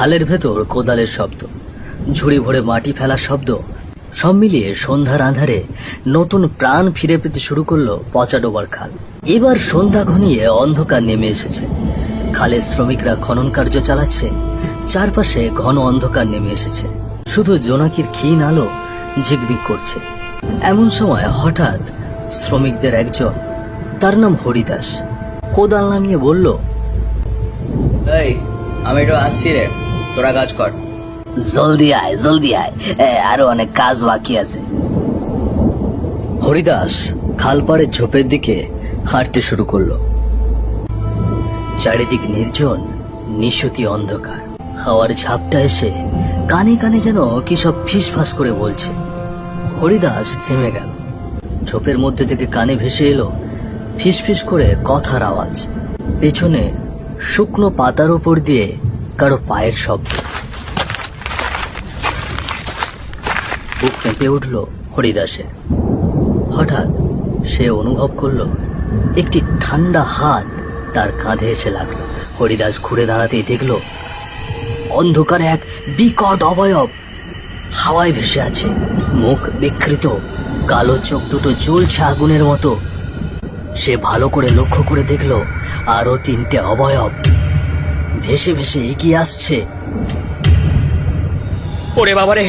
খালের ভেতর কোদালের শব্দ, ঝুড়ি ভরে মাটি ফেলার শব্দ, সব মিলিয়ে সন্ধ্যার আঁধারে নতুন প্রাণ ফিরে পেতে শুরু করলো পচাডোবার খাল। এবার সন্ধ্যা ঘনিয়ে অন্ধকার নেমে এসেছে। খালের শ্রমিকরা খনন কার্য চালাচ্ছে। চারপাশে ঘন অন্ধকার নেমে এসেছে, শুধু জোনাকির ক্ষীণ আলো ঝিকমিক করছে। এমন সময় হঠাৎ শ্রমিকদের একজন, তার নাম হরিদাস, কোদাল নামিয়ে বলল, এই আমি একটু আসছি রে, তোরা কাজ কর। জলদি আয়, জলদি আয়, আরো অনেক কাজ বাকি আছে। হরিদাস খালপাড়ের ঝোপের দিকে হাঁটতে শুরু করলো। চারিদিক নির্জন, নিশুতি অন্ধকার। হাওয়ার ঝাপটা এসে কানে কানে যেন কি সব ফিসফাস করে বলছে। হরিদাস থেমে গেল। ঝোপের মধ্যে থেকে কানে ভেসে এলো ফিসফিস করে কথার আওয়াজ। পেছনে শুকনো পাতার উপর দিয়ে কারো পায়ের শব্দ। বুক কেঁপে উঠল হরিদাসের। হঠাৎ সে অনুভব করলো একটি ঠান্ডা হাত তার কাঁধে এসে লাগলো। হরিদাস ঘুরে দাঁড়াতেই দেখল অন্ধকারে এক বিকট অবয়ব হাওয়ায় ভেসে আছে। মুখ বিকৃত, কালো চোখ দুটো জ্বলছে আগুনের মতো। সে ভালো করে লক্ষ্য করে দেখল আরো তিনটে অবয়ব ভেসে ভেসে এগিয়ে আসছে। ওরে বাবারে,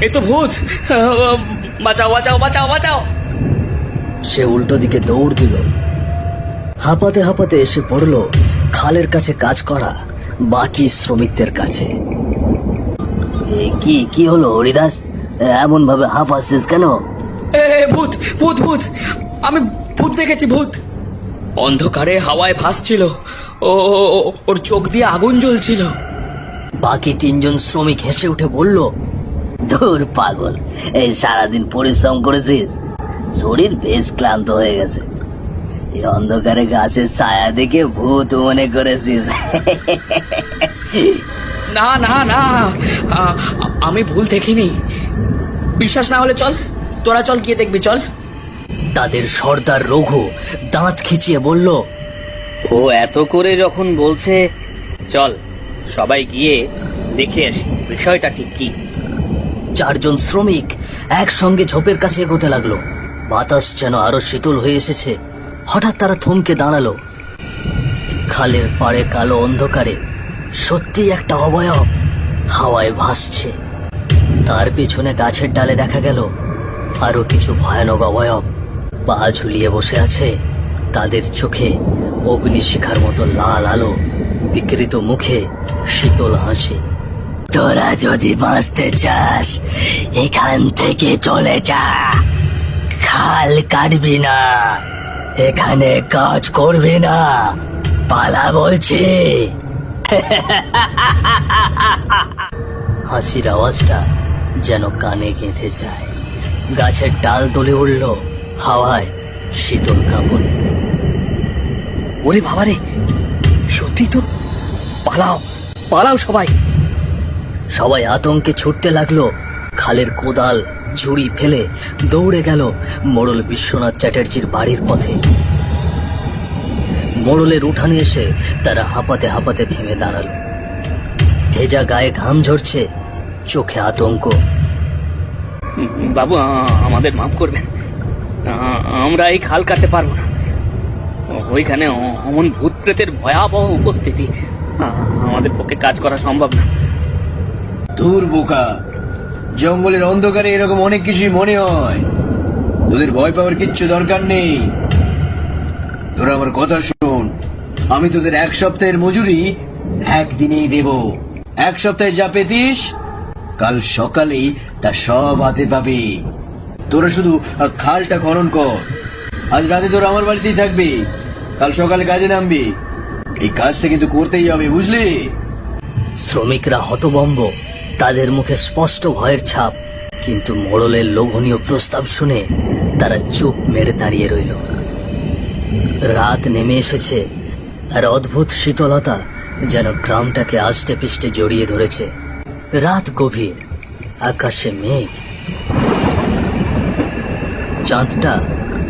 এ তো ভূত! বাঁচাও, বাঁচাও, বাঁচাও, বাঁচাও! সে উল্টো দিকে দৌড় দিল। হাঁপাতে হাঁপাতে এসে পড়ল খালের কাছে কাজ করা বাকি শ্রমিকদের কাছে। কি কি হলো হরিদাস, এমন ভাবে হাঁপাচ্ছিস কেন? ভূত, ভূত, ভূত! আমি ভূত দেখেছি, ভূত! অন্ধকারে হাওয়ায় ভাসছিল, ওর চোখ দিয়ে আগুন জ্বলছিল। বাকি তিনজন শ্রমিক হেসে উঠে বলল, ধুর পাগল, এই সারাদিন পরিশ্রম করেছিস, শরীর বেশ ক্লান্ত হয়ে গেছে, এই অন্ধকারে গাছের ছায়া দেখে ভূত মনে করেছিস? না না না, আমি ভুল দেখিনি। বিশ্বাস না হলে চল, তোরা চল, গিয়ে দেখবি, চল। তাদের সর্দার রঘু দাঁত খিচিয়ে বলল, ও এত করে যখন বলছে, চল সবাই গিয়ে দেখে আসি বিষয়টা ঠিক কি। চারজন শ্রমিক একসঙ্গে ঝোপের কাছে এগোতে লাগলো। বাতাস যেন আরো শীতল হয়ে এসেছে। হঠাৎ তারা থমকে দাঁড়ালো। খালের পাড়ে কালো অন্ধকারে সত্যি একটা অবয়ব হাওয়ায় ভাসছে। তার পেছনে গাছের ডালে দেখা গেল আরো কিছু ভয়ানক অবয়ব পা ঝুলিয়ে বসে আছে। তাদের চোখে অগ্নিশিখার মতো লাল আলো, বিকৃত মুখে শীতল হাসি। তোরা যদি বাঁচতে চাস এখান থেকে চলে যা, খাল কাটবি না, এখানে কাজ করবি না, পালা বলছি। হাসির আওয়াজটা যেন কানে গেঁথে যায়। গাছের ডাল তোলে উঠল হাওয়ায় শীতল কাঁপনে। ওরে বাবারে, সত্যি তো! পালাও, পালাও সবাই! সবাই আতঙ্কে ছুটতে লাগলো। খালের কোদাল ঝুড়ি ফেলে দৌড়ে গেল মোড়ল বিশ্বনাথ চ্যাটার্জির বাড়ির পথে। মোড়লের উঠানে এসে তারা হাঁপাতে হাঁপাতে থেমে দাঁড়ালো। ভেজা গায়ে ঘাম ঝরছে, চোখে আতঙ্ক। বাবু, আমাদের মাফ করবেন, আমরা এই খাল কাটতে পারবো না। ওইখানে অমন ভূত প্রেতের ভয়াবহ উপস্থিতি, আমাদের পক্ষে কাজ করা সম্ভব না। দূর বোকা, জঙ্গলের অন্ধকারে এরকম অনেক কিছুই মনে হয়। তোদের ভয় পাওয়ার কিচ্ছু দরকার নেই। তোরা আমার কথা শোন, আমি তোদের 1 সপ্তাহের মজুরি একদিনেই দেব। 1 সপ্তাহে যা পেতিস কাল সকালেই তা সব হাতে পাবি। তোরা শুধু খালটা খনন কর। আজ রাতে তোরা আমার বাড়িতেই থাকবি, কাল সকালে কাজে নামবি। এই কাজটা কিন্তু করতেই হবে, বুঝলি? শ্রমিকরা হতভম্ব, তাদের মুখে স্পষ্ট ভয়ের ছাপ। কিন্তু মোড়লের লোভনীয় প্রস্তাব শুনে তারা চুপ মেরে দাঁড়িয়ে রইল। রাত নেমে এসেছে আর অদ্ভুত শীতলতা যেন গ্রামটাকে আষ্টে পিষ্টে জড়িয়ে ধরেছে। রাত গভীর, আকাশে মেঘ। চাঁদটা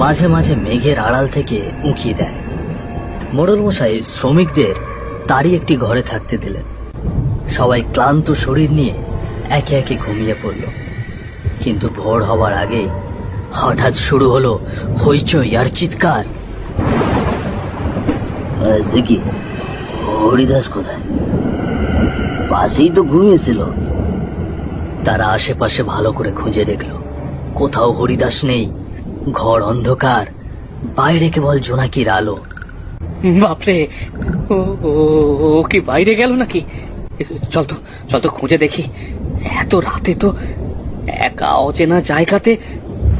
মাঝে মাঝে মেঘের আড়াল থেকে উঁকি দেয়। মোড়ল মশাই শ্রমিকদের তারই একটি ঘরে থাকতে দিলেন। সবাই ক্লান্ত শরীর নিয়ে একে একে ঘুমিয়ে পড়ল। কিন্তু ভোর হবার আগেই হঠাৎ শুরু হলো হইচই আর চিৎকার। কি হরিদাস কোথায়? পাশেই তো ঘুমিয়েছিল। তারা আশেপাশে ভালো করে খুঁজে দেখল, কোথাও হরিদাস নেই। ঘর অন্ধকার, বাইরে কেবল জোনাকির আলো। বাপরে, ও ও ও কি বাইরে গেল নাকি? চল তো খুঁজে দেখি। এত রাতে তো একা অচেনা জায়গাতে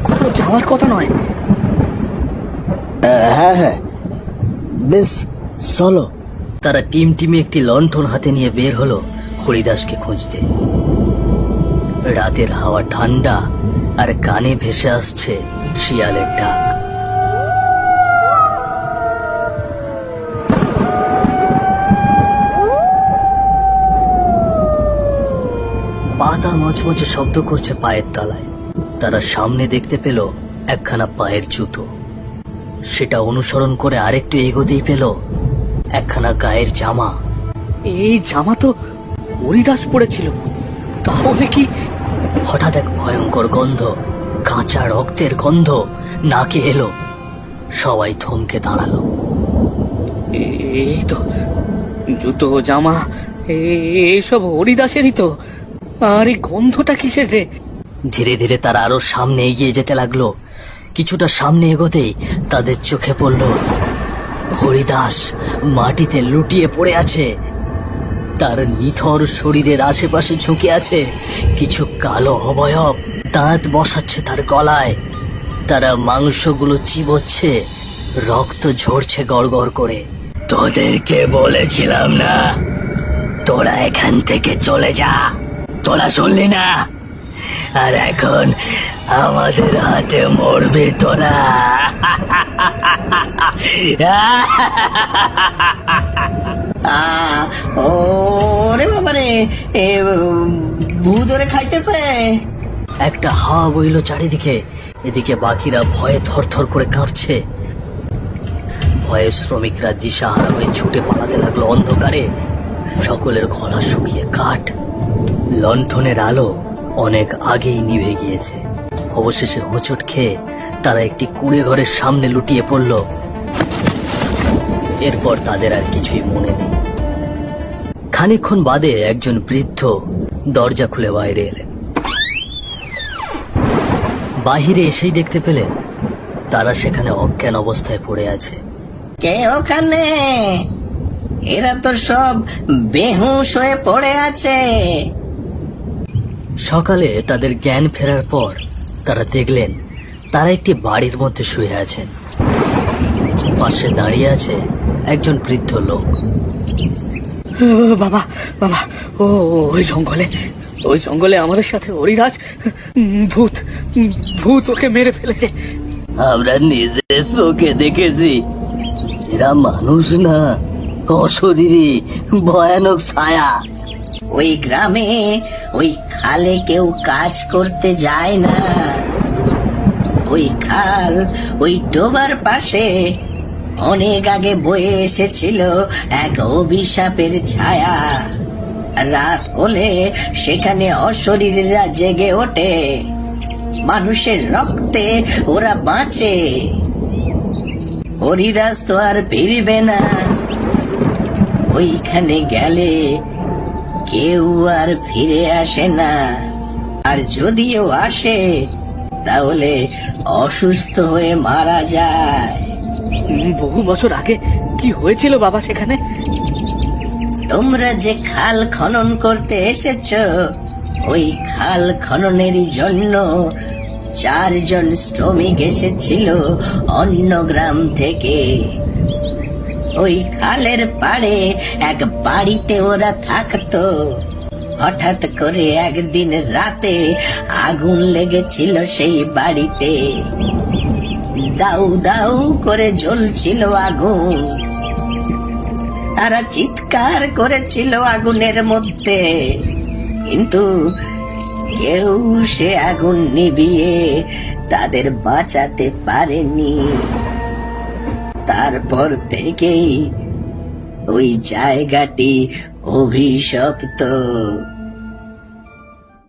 কোথাও যাওয়ার কথা নয়। হ্যাঁ, বেশ চলো। তারা টিমে একটি লণ্ঠন হাতে নিয়ে বের হলো হরিদাসকে খুঁজতে। রাতের হাওয়া ঠান্ডা, আর কানে ভেসে আসছে শিয়ালের ডাক। পাতা মচমচে শব্দ করছে পায়ের তলায়। তারা সামনে দেখতে পেল একখানা পায়ের জুতো। সেটা অনুসরণ করে আরেকটু এগোতেই পেল একখানা গায়ের জামা। এই জামা তো হরিদাস পড়েছিল, তাহলে কি? হঠাৎ এক ভয়ঙ্কর গন্ধ, কাঁচা রক্তের গন্ধ নাকে এলো। সবাই থমকে দাঁড়ালো। এই তো জুতো, জামা, এইসব হরিদাসেরই তো। আর এই গন্ধটা কিসের রে? ধীরে ধীরে তারা আরো সামনে এগিয়ে যেতে লাগলো। কিছুটা সামনে এগোতেই তাদের চোখে পড়ল হরিদাস মাটিতে লুটিয়ে পড়ে আছে। তার নিথর শরীরের আশেপাশে ঝুঁকে আছে কিছু কালো অবয়ব। দাঁত বসাচ্ছে তার গলায়। তারা মাংসগুলো চিবোচ্ছে, রক্ত ঝরছে গড়গড় করে। তোদেরকে বলেছিলাম না তোরা এখান থেকে চলে যা, তোরা শুনলি না? আর এখন আমাদের হাতে মরবি তোরা। ওরে বাবারে, ভূত ধরে খাইতেছে। একটা হাওয়া বইল চারিদিকে। এদিকে বাকিরা ভয়ে থরথর করে কাঁপছে। ভয়ে শ্রমিকরা দিশাহারা হয়ে ছুটে পালাতে লাগলো অন্ধকারে। সকলের গলা শুকিয়ে কাঠ। লণ্ঠনের আলো অনেক আগেই নিভে গিয়েছে। অবশেষে হোঁচট খেয়ে তারা একটি কুঁড়ে ঘরের সামনে লুটিয়ে পড়ল। এরপর তাদের আর কিছুই মনে নেই। খানিকক্ষণ বাদে একজন বৃদ্ধ দরজা খুলে বাইরে এলেন। বাহিরে এসেই দেখতে পেলেন তারা সেখানে অজ্ঞান অবস্থায় পড়ে আছে। কে ওখানে? এরা তো সব বেহুশ হয়ে পড়ে আছে। সকালে তাদের জ্ঞান ফেরার পর তারা দেখলেন তারা একটি বাড়ির মধ্যে শুয়ে আছেন। পাশে দাঁড়িয়ে আছে একজন বৃদ্ধ লোক। বাবা বাবা, ওই জঙ্গলে আমাদের সাথে হরিদাস, ভূত ভূত ওকে মেরে ফেলেছে। আমরা নিজের চোখে দেখেছি। এরা মানুষ না, অশরীরী ভয়ানক ছায়া। ওই গ্রামে ওই খালে কেউ কাজ করতে যায় না। ওই খাল ওই ডোবার পাশে অনেক আগে বয়ে এসেছিল এক অভিশাপের ছায়া। রাত হলে সেখানে অশরীরীরা জেগে ওঠে। মানুষের রক্তে ওরা বাঁচে। হরিদাস তো আর ফিরবে না। ওইখানে গেলে কেউ আর ফিরে আসে না। আর যদিও আসে তাহলে অসুস্থ হয়ে মারা যায়। বহু বছর আগে কি হয়েছিল বাবা সেখানে? তোমরা যে খাল খনন করতে এসেছো, ওই খাল খননেরই জন্য 4 জন শ্রমিক এসেছিল অন্য গ্রাম থেকে। ওই খালের পাড়ে এক বাড়িতে ওরা থাকতো। হঠাৎ করে একদিন রাতে আগুন লেগেছিল সেই বাড়িতে। দাউ দাউ করে জ্বলছিল আগুন। তারা চিৎকার করেছিল আগুনের মধ্যে, কিন্তু কেউ সে আগুন নিভিয়ে তাদের বাঁচাতে পারেনি। তারপর থেকেই ওই জায়গাটি অভিশপ্ত।